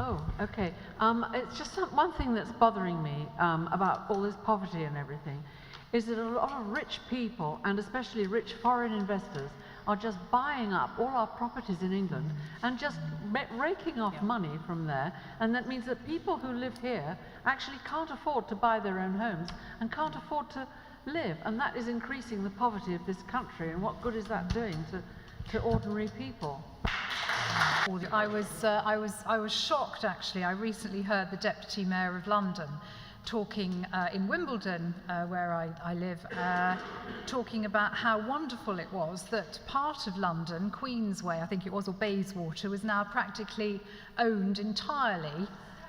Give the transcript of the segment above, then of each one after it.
Oh, okay. It's just one thing that's bothering me about all this poverty and everything, is that a lot of rich people, and especially rich foreign investors, are just buying up all our properties in England and just raking off money from there. And that means that people who live here actually can't afford to buy their own homes and can't afford to live. And that is increasing the poverty of this country. And what good is that doing to ordinary people? I was shocked, actually. I recently heard the Deputy Mayor of London talking in Wimbledon, where I live, talking about how wonderful it was that part of London, Queensway, I think it was, or Bayswater, was now practically owned entirely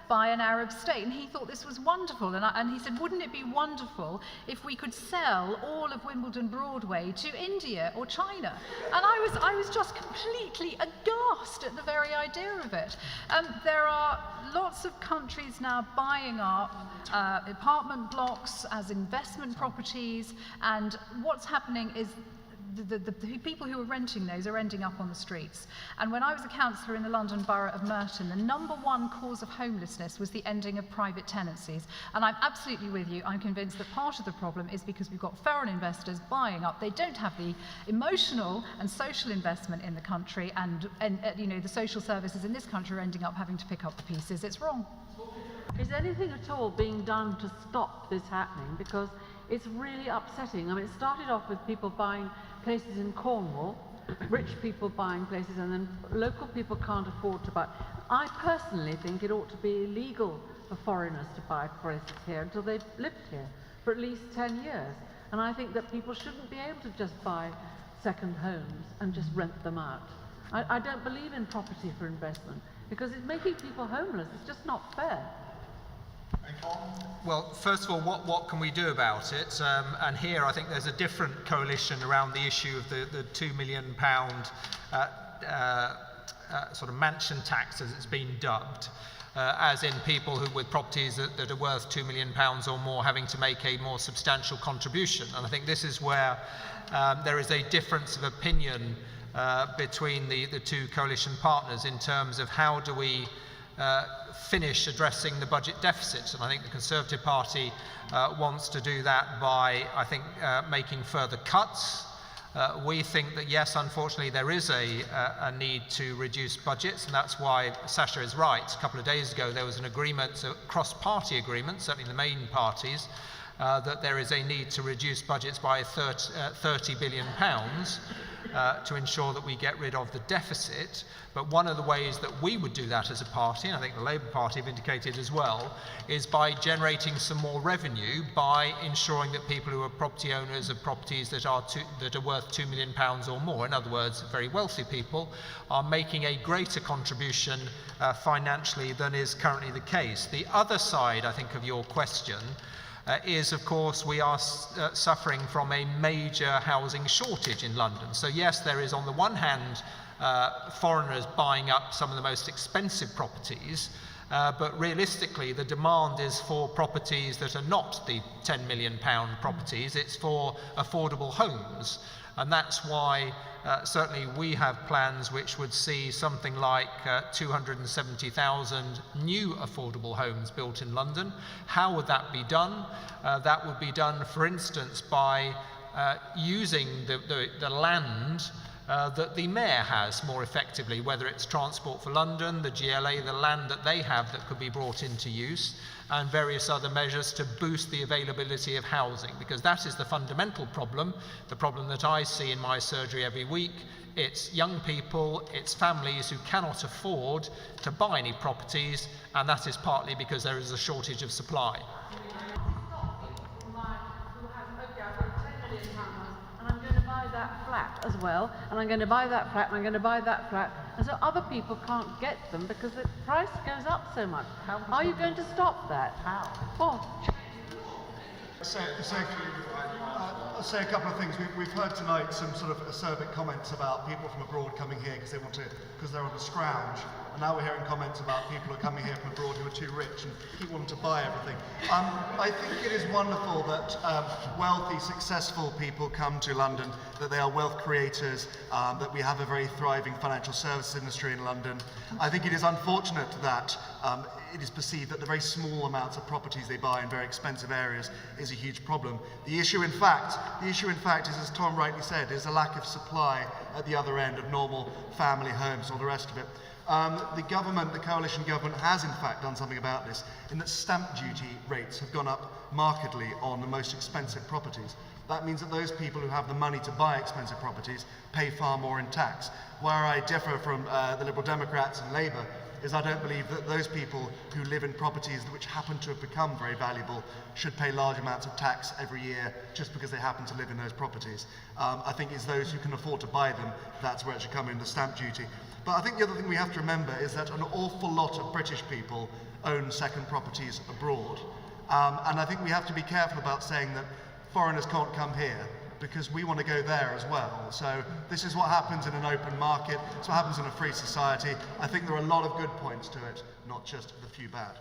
by an Arab state, and he thought this was wonderful, and he said, wouldn't it be wonderful if we could sell all of Wimbledon Broadway to India or China? And I was just completely aghast at the very idea of it. There are lots of countries now buying up apartment blocks as investment properties, and what's happening is the people who are renting those are ending up on the streets. And when I was a councillor in the London Borough of Merton, the #1 cause of homelessness was the ending of private tenancies. And I'm absolutely with you. I'm convinced that part of the problem is because we've got foreign investors buying up. They don't have the emotional and social investment in the country, and you know, the social services in this country are ending up having to pick up the pieces. It's wrong. Is anything at all being done to stop this happening? Because it's really upsetting. I mean, it started off with people buying places in Cornwall, rich people buying places, and then local people can't afford to buy. I personally think it ought to be illegal for foreigners to buy places here until they've lived here for at least 10 years. And I think that people shouldn't be able to just buy second homes and just rent them out. I don't believe in property for investment because it's making people homeless. It's just not fair. Well, first of all, what can we do about it? And here I think there's a different coalition around the issue of the £2 million sort of mansion tax, as it's been dubbed, as in people who, with properties that are worth £2 million or more, having to make a more substantial contribution. And I think this is where there is a difference of opinion between the two coalition partners in terms of how do we finish addressing the budget deficit. And I think the Conservative Party wants to do that by, I think, making further cuts. We think that, yes, unfortunately, there is a need to reduce budgets, and that's why Sasha is right. A couple of days ago, there was an agreement, a cross-party agreement, certainly the main parties, that there is a need to reduce budgets by £30 billion to ensure that we get rid of the deficit. But one of the ways that we would do that as a party, and I think the Labour Party have indicated as well, is by generating some more revenue, by ensuring that people who are property owners of properties that are worth £2 million or more, in other words, very wealthy people, are making a greater contribution financially than is currently the case. The other side, I think, of your question is, of course, we are suffering from a major housing shortage in London. So yes, there is on the one hand foreigners buying up some of the most expensive properties, but realistically the demand is for properties that are not the £10 million properties, it's for affordable homes. And that's why certainly we have plans which would see something like 270,000 new affordable homes built in London. How would that be done? That would be done, for instance, by using the land that the mayor has more effectively, whether it's Transport for London, the GLA, the land that they have that could be brought into use, and various other measures to boost the availability of housing, because that is the fundamental problem, the problem that I see in my surgery every week. It's young people, it's families who cannot afford to buy any properties, and that is partly because there is a shortage of supply. That flat as well, and I'm going to buy that flat, and I'm going to buy that flat, and so other people can't get them because the price goes up so much. Are you going to stop that? How? Well, I'll say a couple of things. We've heard tonight some sort of acerbic comments about people from abroad coming here because they're on the scrounge, and now we're hearing comments about people who are coming here from abroad who are too rich and keep wanting to buy everything. I think it is wonderful that wealthy, successful people come to London, that they are wealth creators, that we have a very thriving financial services industry in London. I think it is unfortunate that it is perceived that the very small amounts of properties they buy in very expensive areas is a huge problem. The issue in fact is, as Tom rightly said, is a lack of supply at the other end of normal family homes and all the rest of it. The government, the coalition government, has in fact done something about this, in that stamp duty rates have gone up markedly on the most expensive properties. That means that those people who have the money to buy expensive properties pay far more in tax. Where I differ from the Liberal Democrats and Labour is I don't believe that those people who live in properties which happen to have become very valuable should pay large amounts of tax every year just because they happen to live in those properties. I think it's those who can afford to buy them, that's where it should come in, the stamp duty. But I think the other thing we have to remember is that an awful lot of British people own second properties abroad. And I think we have to be careful about saying that foreigners can't come here, because we want to go there as well. So this is what happens in an open market, it's what happens in a free society. I think there are a lot of good points to it, not just the few bad.